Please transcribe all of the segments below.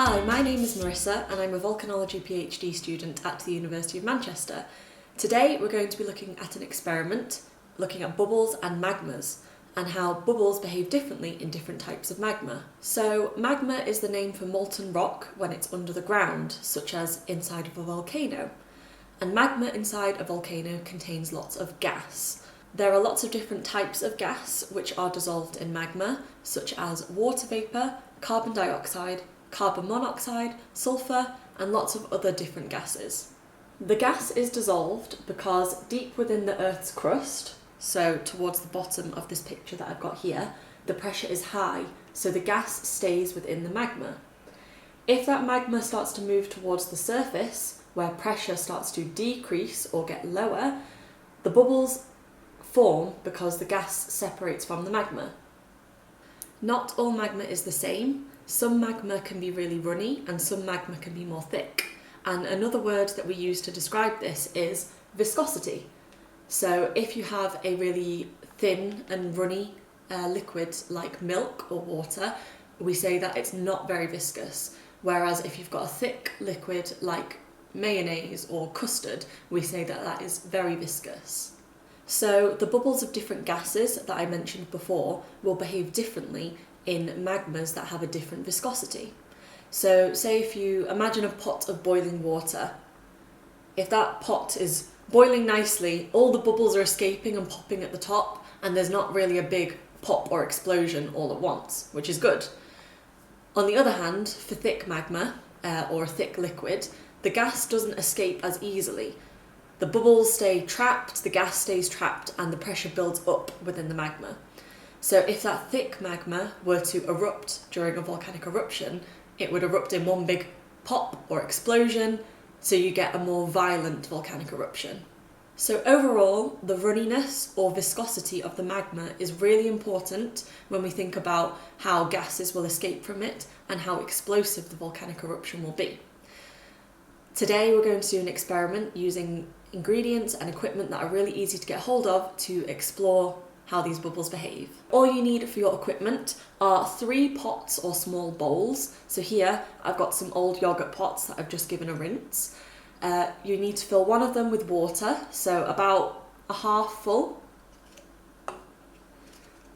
Hi, my name is Marissa and I'm a volcanology PhD student at the University of Manchester. Today we're going to be looking at an experiment looking at bubbles and magmas and how bubbles behave differently in different types of magma. So magma is the name for molten rock when it's under the ground, such as inside of a volcano. And magma inside a volcano contains lots of gas. There are lots of different types of gas which are dissolved in magma, such as water vapour, carbon dioxide, carbon monoxide, sulphur, and lots of other different gases. The gas is dissolved because deep within the Earth's crust, so towards the bottom of this picture that I've got here, the pressure is high, so the gas stays within the magma. If that magma starts to move towards the surface, where pressure starts to decrease or get lower, the bubbles form because the gas separates from the magma. Not all magma is the same. Some magma can be really runny and some magma can be more thick. And another word that we use to describe this is viscosity. So if you have a really thin and runny liquid like milk or water, we say that it's not very viscous. Whereas if you've got a thick liquid like mayonnaise or custard, we say that that is very viscous. So the bubbles of different gases that I mentioned before will behave differently in magmas that have a different viscosity. So say if you imagine a pot of boiling water, if that pot is boiling nicely, all the bubbles are escaping and popping at the top, and there's not really a big pop or explosion all at once, which is good. On the other hand, for thick magma, or a thick liquid, the gas doesn't escape as easily. The bubbles stay trapped, the gas stays trapped, and the pressure builds up within the magma. So if that thick magma were to erupt during a volcanic eruption, it would erupt in one big pop or explosion, so you get a more violent volcanic eruption. So overall, the runniness or viscosity of the magma is really important when we think about how gases will escape from it and how explosive the volcanic eruption will be. Today we're going to do an experiment using ingredients and equipment that are really easy to get hold of to explore how these bubbles behave. All you need for your equipment are 3 pots or small bowls. So here I've got some old yoghurt pots that I've just given a rinse. You need to fill one of them with water, so about a half full.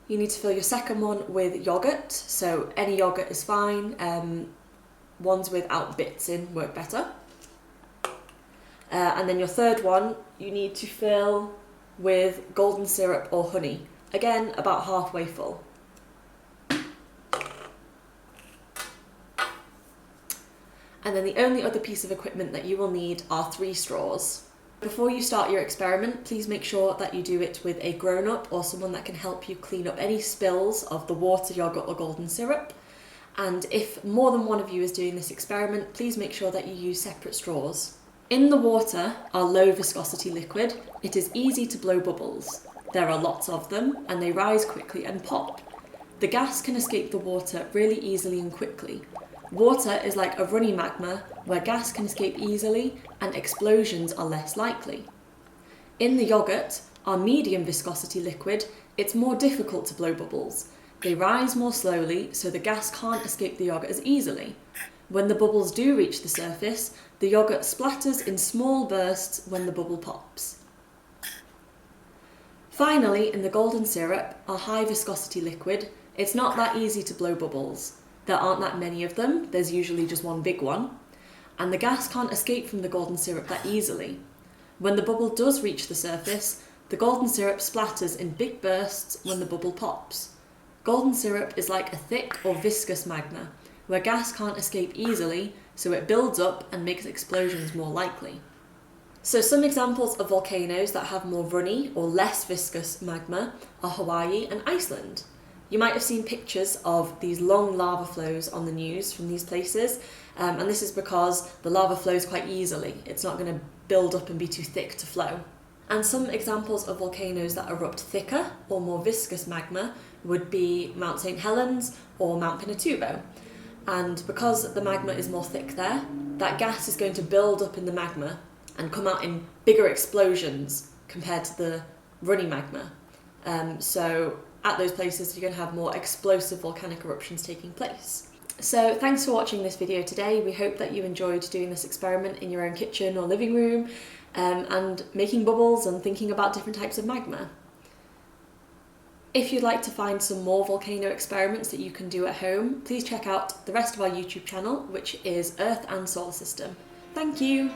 You need to fill your second one with yoghurt, so any yoghurt is fine. Ones without bits in work better. And then your third one, you need to fill with golden syrup or honey. Again, about halfway full. And then the only other piece of equipment that you will need are 3 straws. Before you start your experiment, please make sure that you do it with a grown-up or someone that can help you clean up any spills of the water, yogurt or golden syrup. And if more than one of you is doing this experiment, please make sure that you use separate straws. In the water, our low viscosity liquid, it is easy to blow bubbles. There are lots of them and they rise quickly and pop. The gas can escape the water really easily and quickly. Water is like a runny magma where gas can escape easily and explosions are less likely. In the yoghurt, our medium viscosity liquid, it's more difficult to blow bubbles. They rise more slowly, so the gas can't escape the yoghurt as easily. When the bubbles do reach the surface, the yoghurt splatters in small bursts when the bubble pops. Finally, in the golden syrup, our high viscosity liquid, it's not that easy to blow bubbles. There aren't that many of them, there's usually just one big one, and the gas can't escape from the golden syrup that easily. When the bubble does reach the surface, the golden syrup splatters in big bursts when the bubble pops. Golden syrup is like a thick or viscous magma, where gas can't escape easily, so it builds up and makes explosions more likely. So some examples of volcanoes that have more runny or less viscous magma are Hawaii and Iceland. You might have seen pictures of these long lava flows on the news from these places, and this is because the lava flows quite easily. It's not going to build up and be too thick to flow. And some examples of volcanoes that erupt thicker or more viscous magma would be Mount St. Helens or Mount Pinatubo. And because the magma is more thick there, that gas is going to build up in the magma and come out in bigger explosions compared to the runny magma. So at those places you're going to have more explosive volcanic eruptions taking place. So thanks for watching this video today. We hope that you enjoyed doing this experiment in your own kitchen or living room and making bubbles and thinking about different types of magma. If you'd like to find some more volcano experiments that you can do at home, please check out the rest of our YouTube channel, which is Earth and Solar System. Thank you!